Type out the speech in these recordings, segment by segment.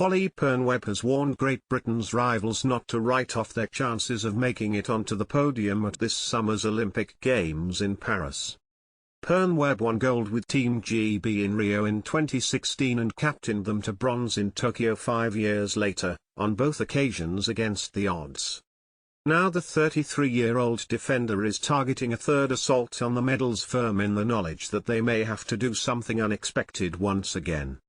Hollie Pearne Webb has warned Great Britain's rivals not to write off their chances of making it onto the podium at this summer's Olympic Games in Paris. Pearne Webb won gold with Team GB in Rio in 2016 and captained them to bronze in Tokyo 5 years later, on both occasions against the odds. Now the 33-year-old defender is targeting a third assault on the medals, firm in the knowledge that they may have to do something unexpected once again.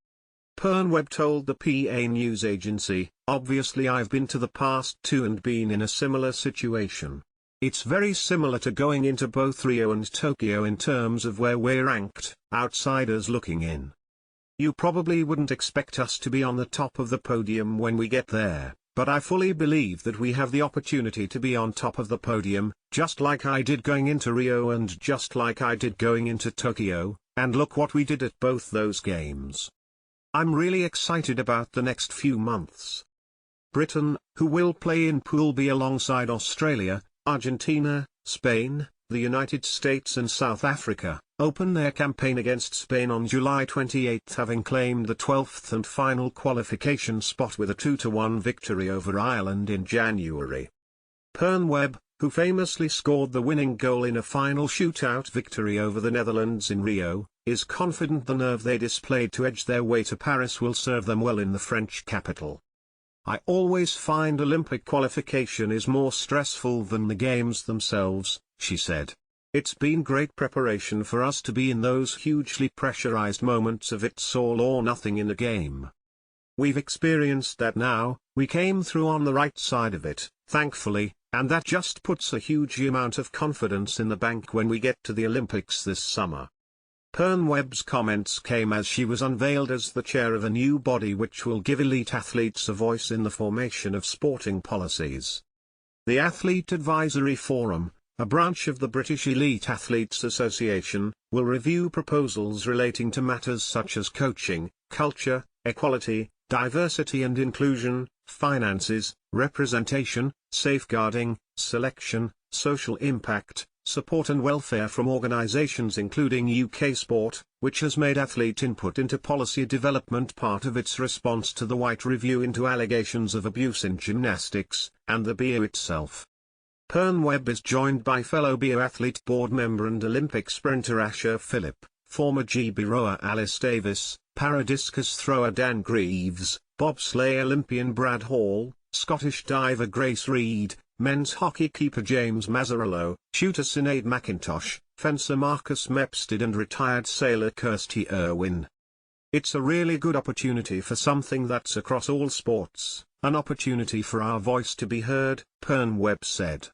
Pearne Webb told the PA news agency, "Obviously I've been to the past too and been in a similar situation. It's very similar to going into both Rio and Tokyo in terms of where we're ranked, outsiders looking in. You probably wouldn't expect us to be on the top of the podium when we get there, but I fully believe that we have the opportunity to be on top of the podium, just like I did going into Rio and just like I did going into Tokyo, and look what we did at both those games. I'm really excited about the next few months." Britain, who will play in Pool B alongside Australia, Argentina, Spain, the United States and South Africa, open their campaign against Spain on July 28, having claimed the 12th and final qualification spot with a 2-1 victory over Ireland in January. Pearne Webb, who famously scored the winning goal in a final shootout victory over the Netherlands in Rio, is confident the nerve they displayed to edge their way to Paris will serve them well in the French capital. "I always find Olympic qualification is more stressful than the games themselves," she said. "It's been great preparation for us to be in those hugely pressurized moments of it's all or nothing in a game. We've experienced that now, we came through on the right side of it, thankfully, and that just puts a huge amount of confidence in the bank when we get to the Olympics this summer." Pearne Webb's comments came as she was unveiled as the chair of a new body which will give elite athletes a voice in the formation of sporting policies. The Athlete Advisory Forum, a branch of the British Elite Athletes Association, will review proposals relating to matters such as coaching, culture, equality, diversity and inclusion, finances, representation, safeguarding, selection, social impact, support and welfare from organisations including UK Sport, which has made athlete input into policy development part of its response to the White Review into allegations of abuse in gymnastics, and the BO itself. Pearne Webb is joined by fellow BO athlete board member and Olympic sprinter Asher Phillip, former GB rower Alice Davis, paradiscus thrower Dan Greaves, bobsleigh Olympian Brad Hall, Scottish diver Grace Reed, men's hockey keeper James Mazzarello, shooter Sinead McIntosh, fencer Marcus Mepstead and retired sailor Kirsty Irwin. "It's a really good opportunity for something that's across all sports, an opportunity for our voice to be heard," Pearne Webb said.